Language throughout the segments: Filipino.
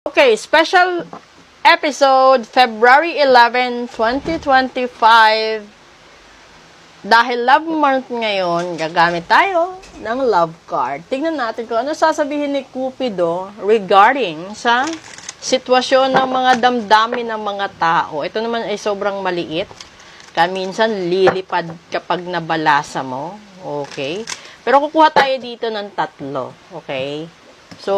Okay, special episode February 11, 2025. Dahil love month ngayon, gagamit tayo ng love card. Tingnan natin kung ano sasabihin ni Cupido regarding sa sitwasyon ng mga damdamin ng mga tao. Ito naman ay sobrang maliit. Minsan lilipad kapag nabalasa mo. Okay? Pero kukuha tayo dito ng 3. Okay? So,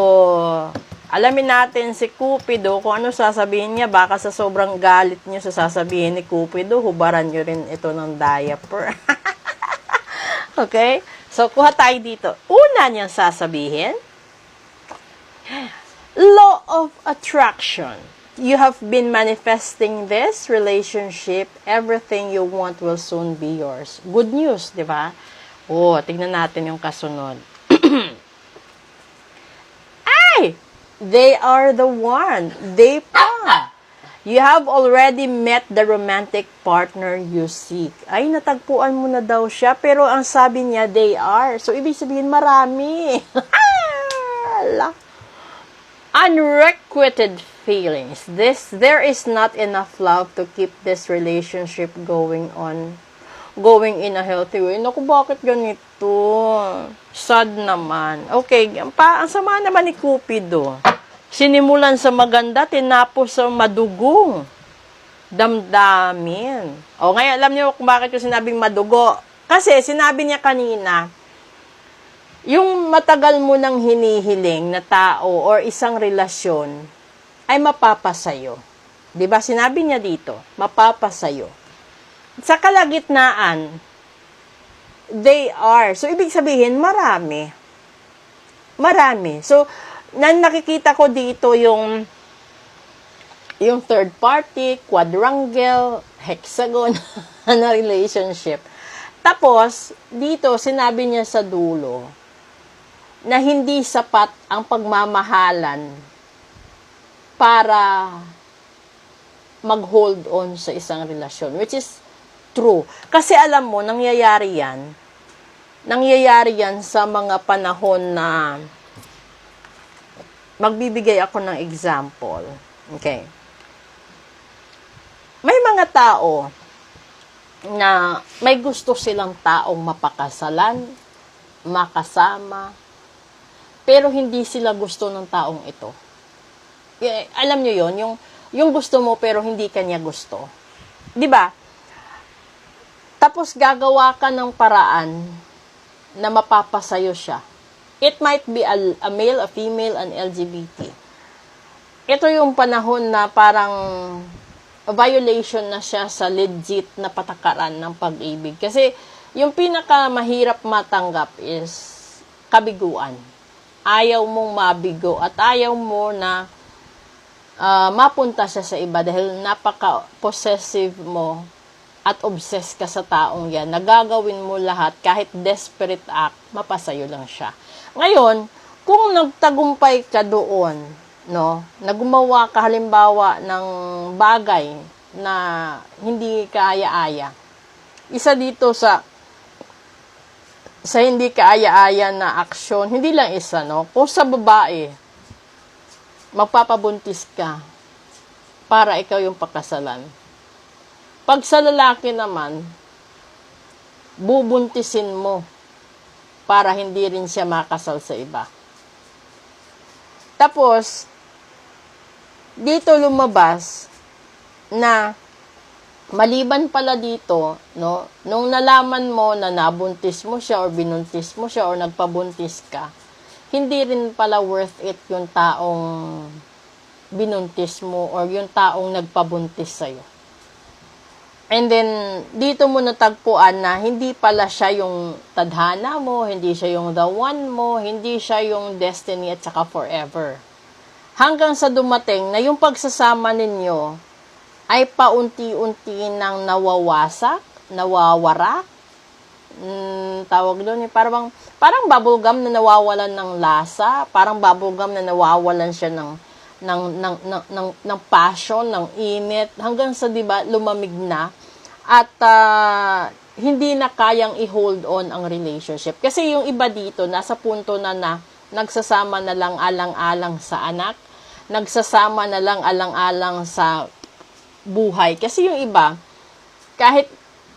alamin natin si Cupido kung ano sasabihin niya. Baka sa sobrang galit niyo sa sasabihin ni Cupido, hubaran niyo rin ito ng diaper. Okay? So, kuha tayo dito. Una niyang sasabihin, Law of Attraction. You have been manifesting this relationship. Everything you want will soon be yours. Good news, di ba? Oh, tignan natin yung kasunod. Ay! They are the one. They pa. You have already met the romantic partner you seek. Ay, natagpuan mo na daw siya. Pero ang sabi niya, they are. So, ibig sabihin, marami. Unrequited feelings. There is not enough love to keep this relationship going in a healthy way. Naku, bakit ganito? Sad naman. Okay, ang sama naman ni Cupido. Sinimulan sa maganda, tinapos sa madugong damdamin. O, ngayon, alam niyo kung bakit ko sinabing madugo. Kasi, sinabi niya kanina, yung matagal mo nang hinihiling na tao or isang relasyon ay mapapasayo. 'Di ba? Sinabi niya dito, mapapasayo. Sa kalagitnaan, they are. So, ibig sabihin, marami. Marami. So, nakikita ko dito yung third party, quadrangle, hexagon na relationship. Tapos, dito, sinabi niya sa dulo, na hindi sapat ang pagmamahalan para mag-hold on sa isang relasyon, which is true. Kasi alam mo, nangyayari yan sa mga panahon na magbibigay ako ng example. Okay. May mga tao na may gusto silang taong mapakasalan, makasama, pero hindi sila gusto ng taong ito. Alam nyo yon, yung gusto mo pero hindi kanya gusto. 'Di ba? Tapos gagawa ka ng paraan na mapapasayo siya. It might be a male, a female, an LGBT. Ito yung panahon na parang violation na siya sa legit na patakaran ng pag-ibig. Kasi yung pinakamahirap matanggap is kabiguan. Ayaw mong mabigo at ayaw mo na mapunta siya sa iba dahil napaka-possessive mo at obsessed ka sa taong yan. Nagagawin mo lahat, kahit desperate act, mapasayo lang siya. Ngayon, kung nagtagumpay ka doon, no, nagumawa ka halimbawa ng bagay na hindi kaaya-aya, isa dito sa hindi kaaya-aya na aksyon, hindi lang isa, no? Kung sa babae, magpapabuntis ka para ikaw yung pakasalan. Pag sa lalaki naman, bubuntisin mo para hindi rin siya makasal sa iba. Tapos, dito lumabas na maliban pala dito, no, nung nalaman mo na nabuntis mo siya or binuntis mo siya or nagpabuntis ka, hindi rin pala worth it yung taong binuntis mo or yung taong nagpabuntis sa'yo. And then, dito mo natagpuan na hindi pala siya yung tadhana mo, hindi siya yung the one mo, hindi siya yung destiny at saka forever. Hanggang sa dumating na yung pagsasama ninyo ay paunti-unti nang nawawasak, nawawara. Tawag doon, parang bubblegum na nawawalan ng lasa, parang bubblegum na nawawalan siya ng passion, ng init, hanggang sa 'di ba lumamig na at hindi na kayang i-hold on ang relationship. Kasi yung iba dito nasa punto na nagsasama na lang alang-alang sa anak, nagsasama na lang alang-alang sa buhay. Kasi yung iba,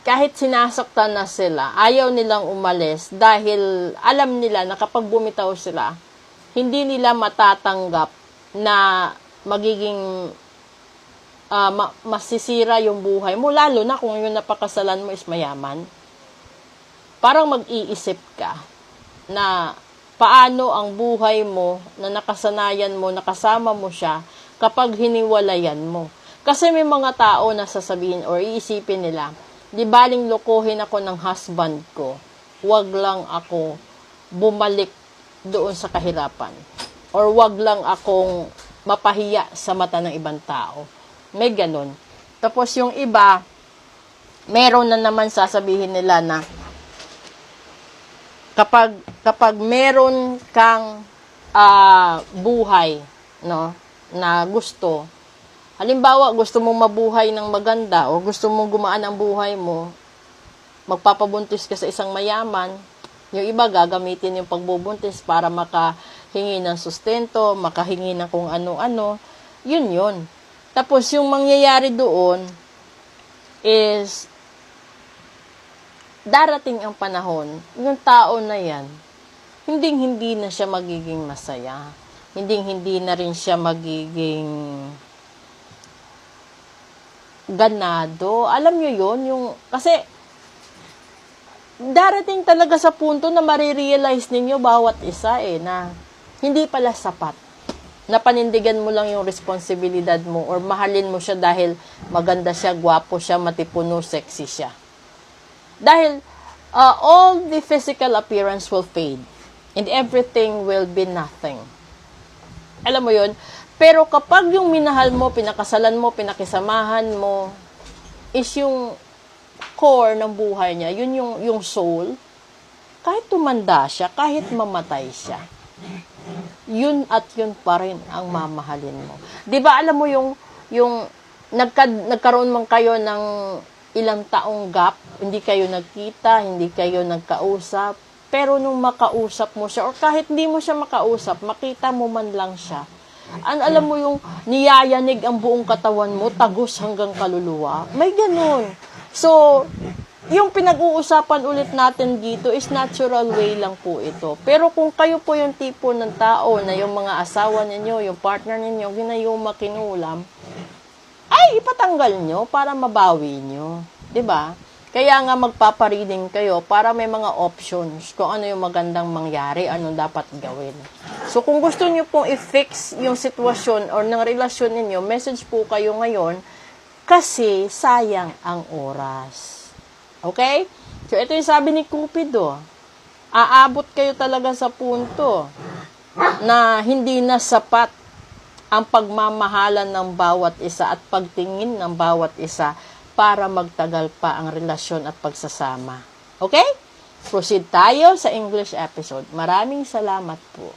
kahit sinasaktan na sila, ayaw nilang umalis dahil alam nila na kapag bumitaw sila, hindi nila matatanggap na magiging masisira yung buhay mo, lalo na kung yung napakasalan mo is mayaman. Parang mag-iisip ka na paano ang buhay mo na nakasanayan mo, nakasama mo siya kapag hiniwalayan mo. Kasi may mga tao na sasabihin or iisipin nila, di baling lokohin ako ng husband ko, wag lang ako bumalik doon sa kahirapan. Or wag lang akong mapahiya sa mata ng ibang tao. May ganun. Tapos yung iba, meron na naman sasabihin nila na kapag meron kang buhay, no, na gusto, halimbawa gusto mong mabuhay ng maganda o gusto mong gumaan ang buhay mo, magpapabuntis ka sa isang mayaman, yung iba gagamitin yung pagbubuntis para makahingi ng sustento, makahingi ng kung ano-ano, yun. Tapos, yung mangyayari doon is, darating ang panahon, yung tao na yan, hindi na siya magiging masaya. Hindi na rin siya magiging ganado. Alam nyo yun, kasi, darating talaga sa punto na marirealize ninyo bawat isa na hindi pala sapat. Na panindigan mo lang yung responsibilidad mo or mahalin mo siya dahil maganda siya, gwapo siya, matipuno, sexy siya. Dahil all the physical appearance will fade and everything will be nothing. Alam mo yun? Pero kapag yung minahal mo, pinakasalan mo, pinakisamahan mo, is yung core ng buhay niya, yun yung soul, kahit tumanda siya, kahit mamatay siya, yun at yun pa rin ang mamahalin mo. 'Di ba alam mo yung nagkaroon man kayo ng ilang taong gap, hindi kayo nagkita, hindi kayo nagkausap, pero nung makausap mo siya or kahit hindi mo siya makausap, makita mo man lang siya. Alam mo yung niyayanig ang buong katawan mo, tagos hanggang kaluluwa. May ganun. So, yung pinag-uusapan ulit natin dito is natural way lang po ito. Pero kung kayo po yung tipo ng tao na yung mga asawa ninyo, yung partner ninyo, ginayuma kinulam, ay ipatanggal nyo para mabawi nyo. 'Di ba? Kaya nga magpapareading kayo para may mga options kung ano yung magandang mangyari, anong dapat gawin. So kung gusto nyo pong i-fix yung sitwasyon or ng relasyon ninyo, message po kayo ngayon kasi sayang ang oras. Okay? So, ito yung sabi ni Cupido. Aabot kayo talaga sa punto na hindi na sapat ang pagmamahalan ng bawat isa at pagtingin ng bawat isa para magtagal pa ang relasyon at pagsasama. Okay? Proceed tayo sa English episode. Maraming salamat po.